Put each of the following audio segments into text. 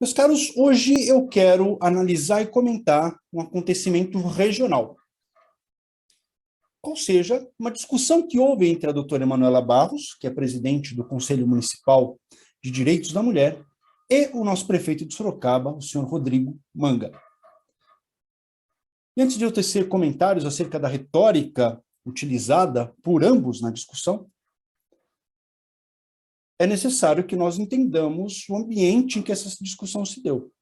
Meus caros, hoje eu quero analisar e comentar um acontecimento regional, ou seja, uma discussão que houve entre a doutora Emanuela Barros, que é presidente do Conselho Municipal de Direitos da Mulher, e o nosso prefeito de Sorocaba, o senhor Rodrigo Manga. E antes de eu tecer comentários acerca da retórica utilizada por ambos na discussão, é necessário que nós entendamos o ambiente em que essa discussão se deu.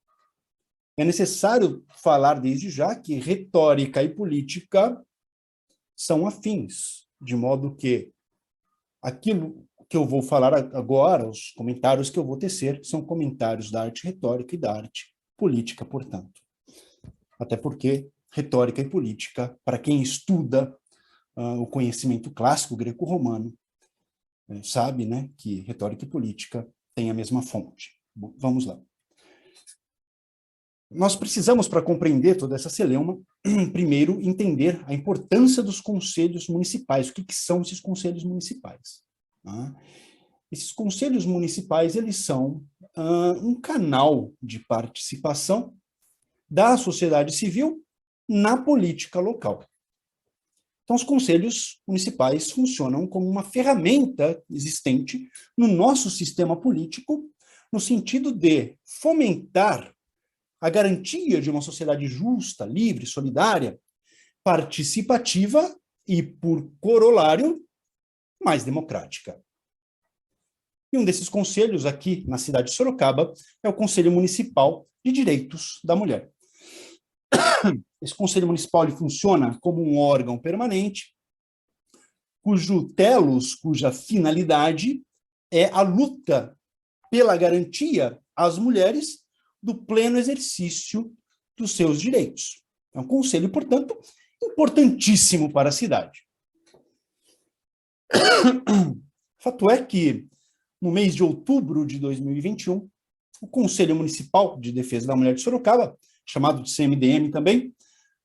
É necessário falar desde já que retórica e política são afins, de modo que aquilo que eu vou falar agora, os comentários que eu vou tecer, são comentários da arte retórica e da arte política, portanto. Até porque retórica e política, para quem estuda o conhecimento clássico greco-romano, sabe, né, que retórica e política têm a mesma fonte. Bom, vamos lá. Nós precisamos, para compreender toda essa celeuma, primeiro entender a importância dos conselhos municipais. O que são esses conselhos municipais? Esses conselhos municipais, eles são um canal de participação da sociedade civil na política local. Então, os conselhos municipais funcionam como uma ferramenta existente no nosso sistema político, no sentido de fomentar a garantia de uma sociedade justa, livre, solidária, participativa e, por corolário, mais democrática. E um desses conselhos aqui na cidade de Sorocaba é o Conselho Municipal de Direitos da Mulher. Esse Conselho Municipal ele funciona como um órgão permanente, cujo telos, cuja finalidade é a luta pela garantia às mulheres do pleno exercício dos seus direitos. É um conselho, portanto, importantíssimo para a cidade. Fato é que, no mês de outubro de 2021, o Conselho Municipal de Defesa da Mulher de Sorocaba, chamado de CMDM também,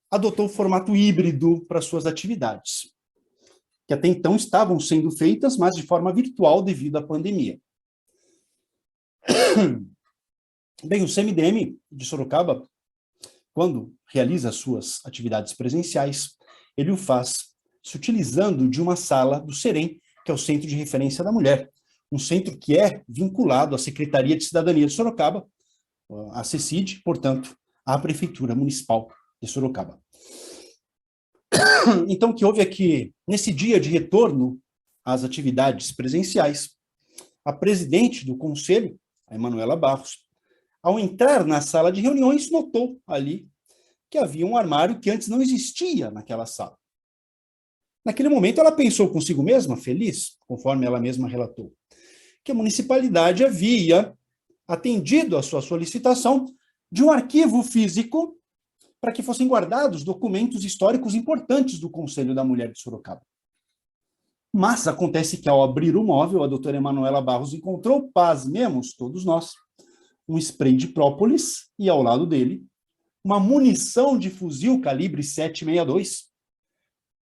adotou o formato híbrido para suas atividades, que até então estavam sendo feitas, mas de forma virtual devido à pandemia. Bem, o CMDM de Sorocaba, quando realiza suas atividades presenciais, ele o faz se utilizando de uma sala do CEREM, que é o Centro de Referência da Mulher, um centro que é vinculado à Secretaria de Cidadania de Sorocaba, a CECID, portanto, à Prefeitura Municipal de Sorocaba. Então, o que houve é que, nesse dia de retorno às atividades presenciais, a presidente do Conselho, a Emanuela Barros, ao entrar na sala de reuniões, notou ali que havia um armário que antes não existia naquela sala. Naquele momento, ela pensou consigo mesma, feliz, conforme ela mesma relatou, que a municipalidade havia atendido à sua solicitação de um arquivo físico para que fossem guardados documentos históricos importantes do Conselho da Mulher de Sorocaba. Mas acontece que, ao abrir o móvel, a doutora Emanuela Barros encontrou, pasmemos todos nós, um spray de própolis e, ao lado dele, uma munição de fuzil calibre 7,62,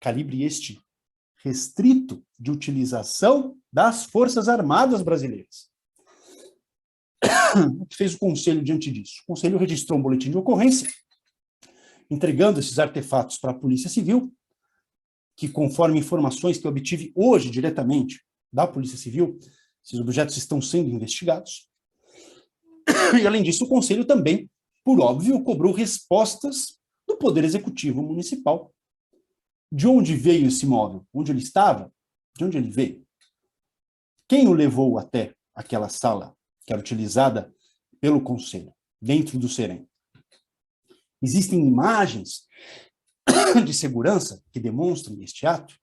calibre este restrito de utilização das Forças Armadas Brasileiras. O que fez o Conselho diante disso? O Conselho registrou um boletim de ocorrência, entregando esses artefatos para a Polícia Civil, que, conforme informações que eu obtive hoje diretamente da Polícia Civil, esses objetos estão sendo investigados. E, além disso, o Conselho também, por óbvio, cobrou respostas do Poder Executivo Municipal. De onde veio esse móvel? Onde ele estava? De onde ele veio? Quem o levou até aquela sala que era utilizada pelo Conselho, dentro do CEREM? Existem imagens de segurança que demonstram este ato?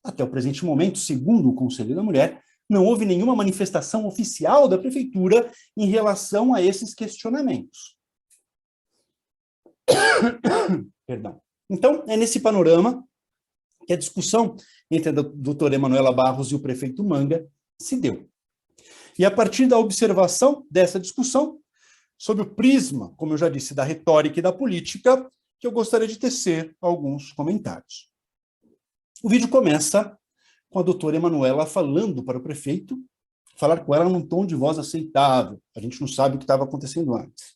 Até o presente momento, segundo o Conselho da Mulher, não houve nenhuma manifestação oficial da Prefeitura em relação a esses questionamentos. Perdão. Então, é nesse panorama que a discussão entre a doutora Emanuela Barros e o prefeito Manga se deu. E a partir da observação dessa discussão, sob o prisma, como eu já disse, da retórica e da política, que eu gostaria de tecer alguns comentários. O vídeo começa com a doutora Emanuela falando para o prefeito, falar com ela num tom de voz aceitável. A gente não sabe o que estava acontecendo antes.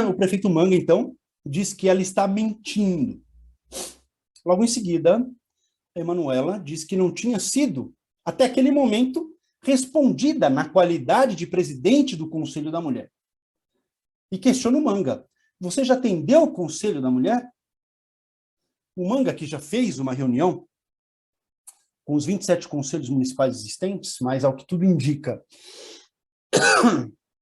O prefeito Manga, então, diz que ela está mentindo. Logo em seguida, a Emanuela diz que não tinha sido, até aquele momento, respondida na qualidade de presidente do Conselho da Mulher. E questiona o Manga: você já atendeu o Conselho da Mulher? O Manga, que já fez uma reunião com os 27 conselhos municipais existentes, mas ao que tudo indica,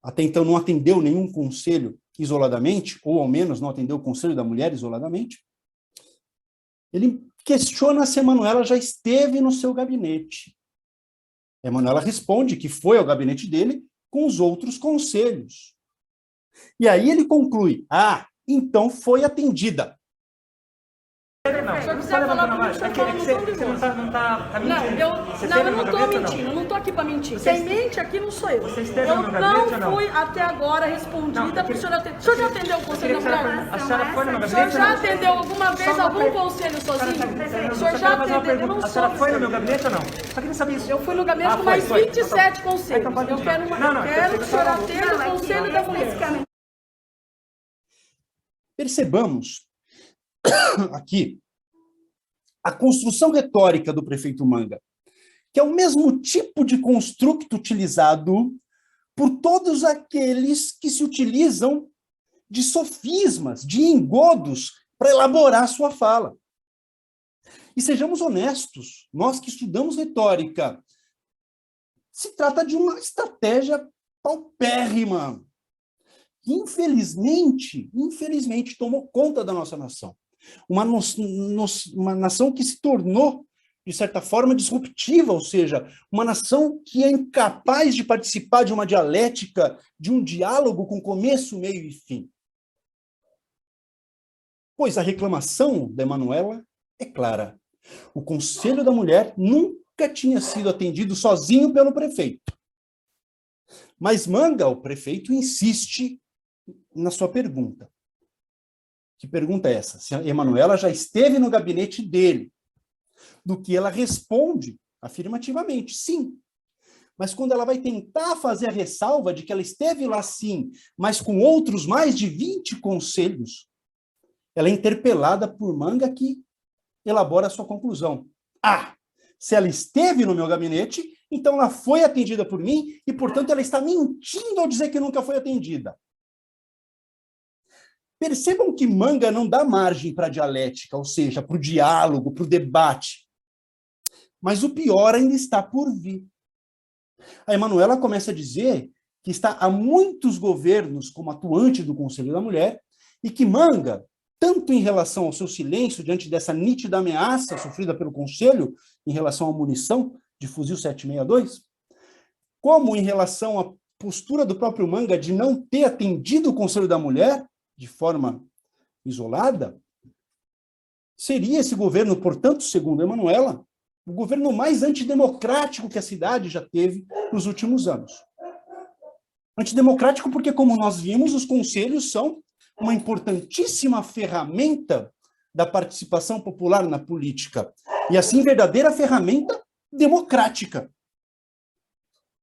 até então não atendeu nenhum conselho isoladamente, ou ao menos não atendeu o Conselho da Mulher isoladamente, ele questiona se a Emanuela já esteve no seu gabinete. A Emanuela responde que foi ao gabinete dele com os outros conselhos. E aí ele conclui: então foi atendida. Não, se eu quiser falar comigo, o senhor fala no tom de voz. Não, eu não estou mentindo, eu não estou aqui para mentir. Quem mente aqui não sou eu. Eu não fui até agora respondida para o senhor atender. O senhor já atendeu o Conselho da Mulher? A senhora foi no meu O senhor gabinete? já atendeu alguma vez algum conselho sozinho? O senhor já atendeu? Eu não A sou. senhora foi no meu gabinete ou não? Só queria saber isso. Eu fui no gabinete com mais 27 conselhos. Eu quero que o senhor atenda o Conselho da Mulher. Percebamos aqui a construção retórica do prefeito Manga, que é o mesmo tipo de construto utilizado por todos aqueles que se utilizam de sofismas, de engodos, para elaborar sua fala. E sejamos honestos, nós que estudamos retórica, se trata de uma estratégia paupérrima, que infelizmente tomou conta da nossa nação. Uma nação que se tornou, de certa forma, disruptiva, ou seja, uma nação que é incapaz de participar de uma dialética, de um diálogo com começo, meio e fim. Pois a reclamação da Emanuela é clara. O Conselho da Mulher nunca tinha sido atendido sozinho pelo prefeito. Mas Manga, o prefeito, insiste na sua pergunta. Que pergunta é essa? Se a Emanuela já esteve no gabinete dele. Do que ela responde afirmativamente, sim. Mas quando ela vai tentar fazer a ressalva de que ela esteve lá sim, mas com outros mais de 20 conselhos, ela é interpelada por Manga, que elabora a sua conclusão. Se ela esteve no meu gabinete, então ela foi atendida por mim e, portanto, ela está mentindo ao dizer que nunca foi atendida. Percebam que Manga não dá margem para a dialética, ou seja, para o diálogo, para o debate. Mas o pior ainda está por vir. A Emanuela começa a dizer que está há muitos governos como atuante do Conselho da Mulher e que Manga, tanto em relação ao seu silêncio diante dessa nítida ameaça sofrida pelo Conselho em relação à munição de fuzil 762, como em relação à postura do próprio Manga de não ter atendido o Conselho da Mulher de forma isolada, seria esse governo, portanto, segundo Emanuela, o governo mais antidemocrático que a cidade já teve nos últimos anos. Antidemocrático porque, como nós vimos, os conselhos são uma importantíssima ferramenta da participação popular na política, e assim, verdadeira ferramenta democrática.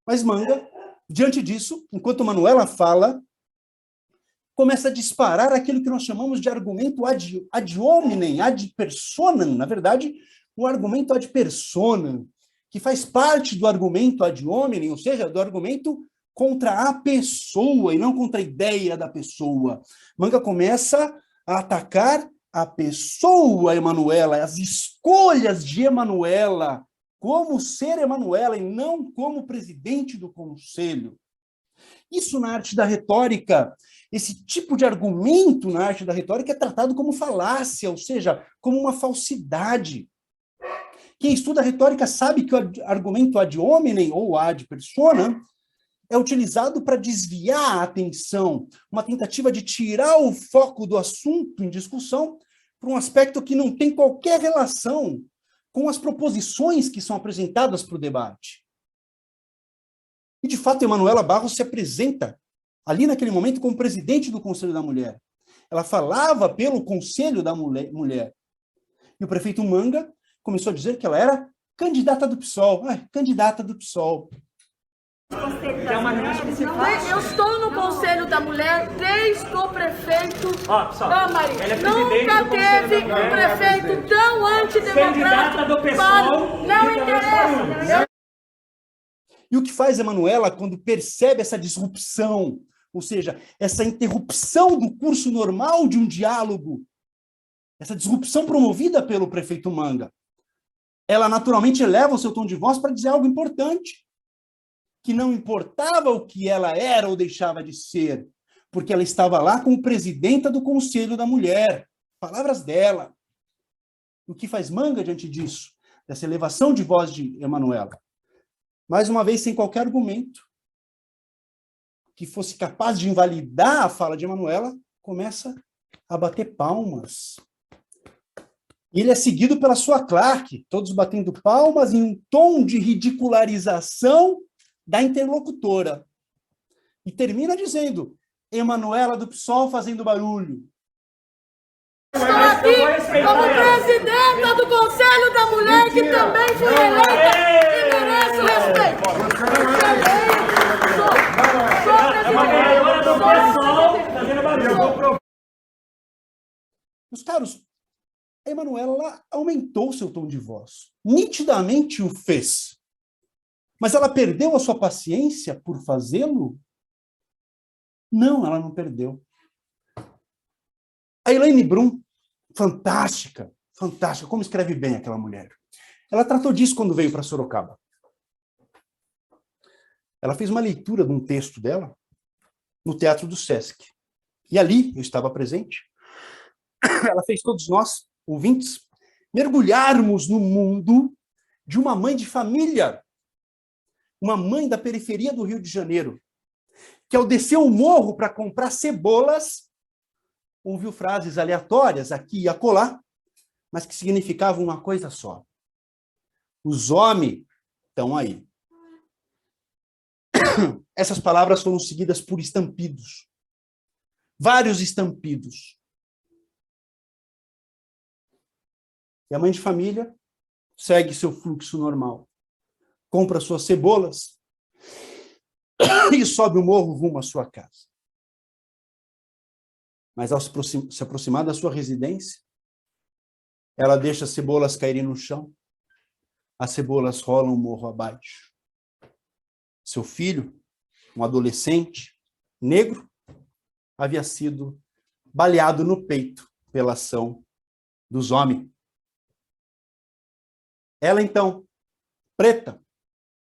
Mas Manga, diante disso, enquanto Emanuela fala, começa a disparar aquilo que nós chamamos de argumento ad hominem, ad personam, na verdade, o argumento ad personam, que faz parte do argumento ad hominem, ou seja, do argumento contra a pessoa e não contra a ideia da pessoa. Manga começa a atacar a pessoa Emanuela, as escolhas de Emanuela, como ser Emanuela e não como presidente do conselho. Isso na arte da retórica, esse tipo de argumento na arte da retórica é tratado como falácia, ou seja, como uma falsidade. Quem estuda retórica sabe que o argumento ad hominem ou ad personam é utilizado para desviar a atenção, uma tentativa de tirar o foco do assunto em discussão para um aspecto que não tem qualquer relação com as proposições que são apresentadas para o debate. E, de fato, Emanuela Barros se apresenta ali naquele momento como presidente do Conselho da Mulher. Ela falava pelo Conselho da Mulher. E o prefeito Manga começou a dizer que ela era candidata do PSOL. Candidata do PSOL. Que é uma reunião que se faz. Eu estou no Conselho da Mulher, 3 co-prefeitos. Pessoal, Maria, ela é presidente nunca do Conselho teve da Mulher, prefeito tão antidemocrático. Candidata do PSOL. Não interessa. E o que faz a Emanuela quando percebe essa disrupção, ou seja, essa interrupção do curso normal de um diálogo, essa disrupção promovida pelo prefeito Manga? Ela naturalmente eleva o seu tom de voz para dizer algo importante, que não importava o que ela era ou deixava de ser, porque ela estava lá como presidenta do Conselho da Mulher. Palavras dela. O que faz Manga diante disso? Dessa elevação de voz de Emanuela? Mais uma vez, sem qualquer argumento que fosse capaz de invalidar a fala de Emanuela, começa a bater palmas. E ele é seguido pela sua Clark, todos batendo palmas em um tom de ridicularização da interlocutora. E termina dizendo, Emanuela do PSOL fazendo barulho. Estou aqui como presidenta do Conselho da Mulher, que também fui eleita e mereço respeito. Meus caros, a Emanuela aumentou seu tom de voz. Nitidamente o fez. Mas ela perdeu a sua paciência por fazê-lo? Não, ela não perdeu. A Elaine Brum, fantástica, fantástica, como escreve bem aquela mulher. Ela tratou disso quando veio para Sorocaba. Ela fez uma leitura de um texto dela no Teatro do Sesc. E ali, eu estava presente, ela fez todos nós, ouvintes, mergulharmos no mundo de uma mãe de família, uma mãe da periferia do Rio de Janeiro, que ao descer o morro para comprar cebolas, ouviu frases aleatórias aqui e acolá, mas que significavam uma coisa só. Os homens estão aí. Essas palavras foram seguidas por estampidos. Vários estampidos. E a mãe de família segue seu fluxo normal. Compra suas cebolas e sobe o morro rumo à sua casa. Mas ao se aproximar da sua residência, ela deixa as cebolas caírem no chão, as cebolas rolam o morro abaixo. Seu filho, um adolescente negro, havia sido baleado no peito pela ação dos homens. Ela, então, preta,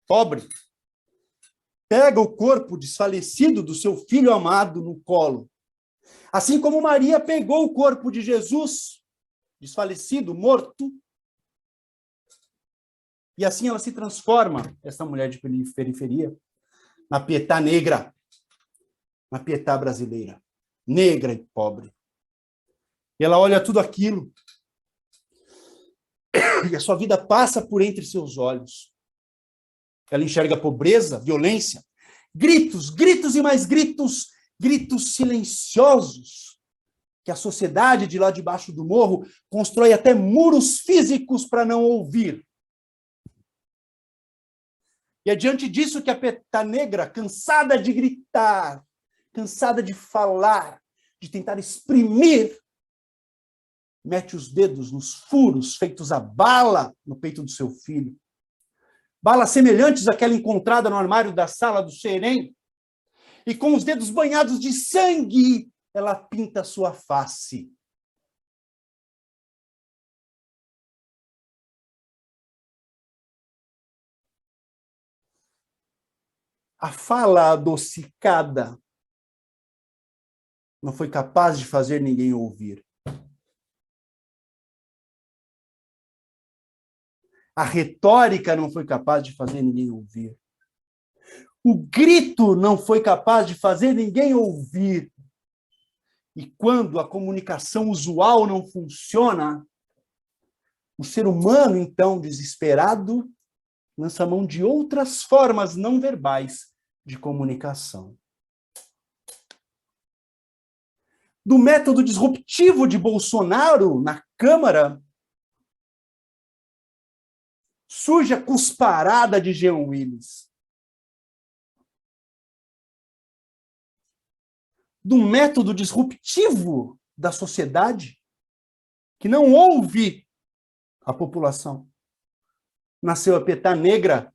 pobre, pega o corpo desfalecido do seu filho amado no colo, assim como Maria pegou o corpo de Jesus, desfalecido, morto, e assim ela se transforma, essa mulher de periferia, na Pietà negra, na Pietà brasileira, negra e pobre. E ela olha tudo aquilo, e a sua vida passa por entre seus olhos. Ela enxerga pobreza, violência, gritos, gritos e mais gritos, gritos silenciosos, que a sociedade de lá debaixo do morro constrói até muros físicos para não ouvir. E é diante disso que a Pietà negra, cansada de gritar, cansada de falar, de tentar exprimir, mete os dedos nos furos feitos a bala no peito do seu filho. Balas semelhantes àquela encontrada no armário da sala do Xerém. E com os dedos banhados de sangue, ela pinta sua face. A fala adocicada não foi capaz de fazer ninguém ouvir. A retórica não foi capaz de fazer ninguém ouvir. O grito não foi capaz de fazer ninguém ouvir. E quando a comunicação usual não funciona, o ser humano, então, desesperado, lança mão de outras formas não verbais de comunicação. Do método disruptivo de Bolsonaro na Câmara, surge a cusparada de Jean Willis. do método disruptivo da sociedade, que não ouve a população. Nasceu a Pietà Negra,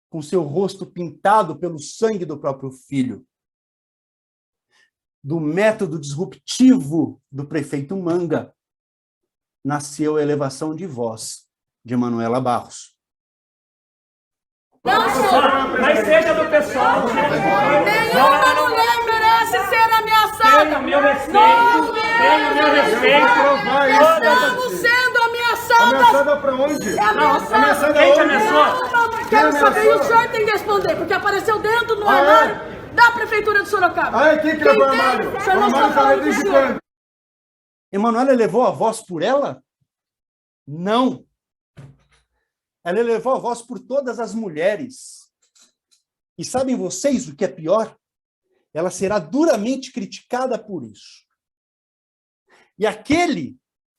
com seu rosto pintado pelo sangue do próprio filho. Do método disruptivo do prefeito Manga, nasceu a elevação de voz de Manuela Barros. Mas seja do pessoal. Nenhuma mulher merece ser ameaçada. Tenha o meu respeito. Tenha o meu respeito. Estamos sendo ameaçadas. Ameaçada pra onde? Ameaçada. Quem te ameaçou? Quero saber, e o senhor tem que responder, porque apareceu dentro do armário da Prefeitura de Sorocaba. Ai, quem que levou o armário? O senhor não está falando do senhor. Emanuela elevou a voz por ela? Não. Ela elevou a voz por todas as mulheres. E sabem vocês o que é pior? Ela será duramente criticada por isso. E aquele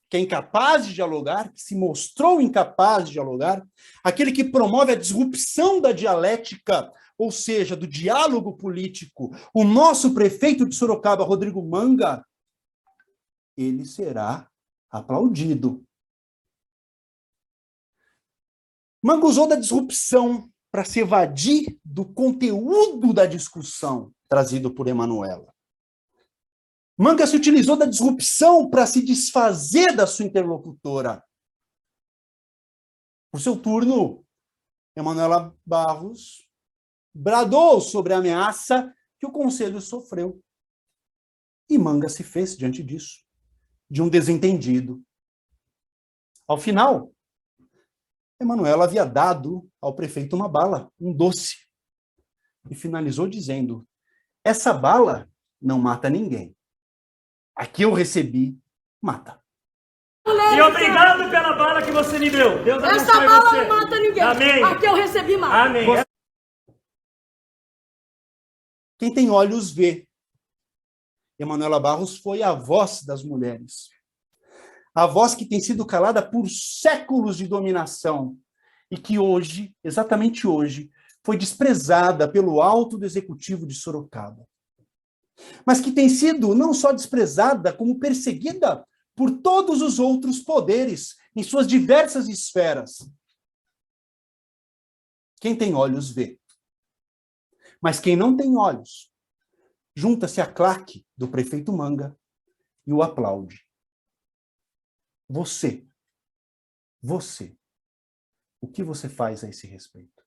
que é incapaz de dialogar, que se mostrou incapaz de dialogar, aquele que promove a disrupção da dialética, ou seja, do diálogo político, o nosso prefeito de Sorocaba, Rodrigo Manga, ele será aplaudido. Manga usou da disrupção para se evadir do conteúdo da discussão trazido por Emanuela. Manga se utilizou da disrupção para se desfazer da sua interlocutora. Por seu turno, Emanuela Barros bradou sobre a ameaça que o Conselho sofreu. E Manga se fez diante disso, de um desentendido. Ao final, Emanuela havia dado ao prefeito uma bala, um doce, e finalizou dizendo: essa bala não mata ninguém. A que eu recebi, mata. E obrigado pela bala que você me deu. Deus abençoe Essa bala você. não mata ninguém. Amém. A que eu recebi, mata. Amém. Quem tem olhos vê. Emanuela Barros foi a voz das mulheres. A voz que tem sido calada por séculos de dominação e que hoje, exatamente hoje, foi desprezada pelo alto do executivo de Sorocaba. Mas que tem sido não só desprezada, como perseguida por todos os outros poderes em suas diversas esferas. Quem tem olhos vê. Mas quem não tem olhos, junta-se à claque do prefeito Manga e o aplaude. Você, o que você faz a esse respeito?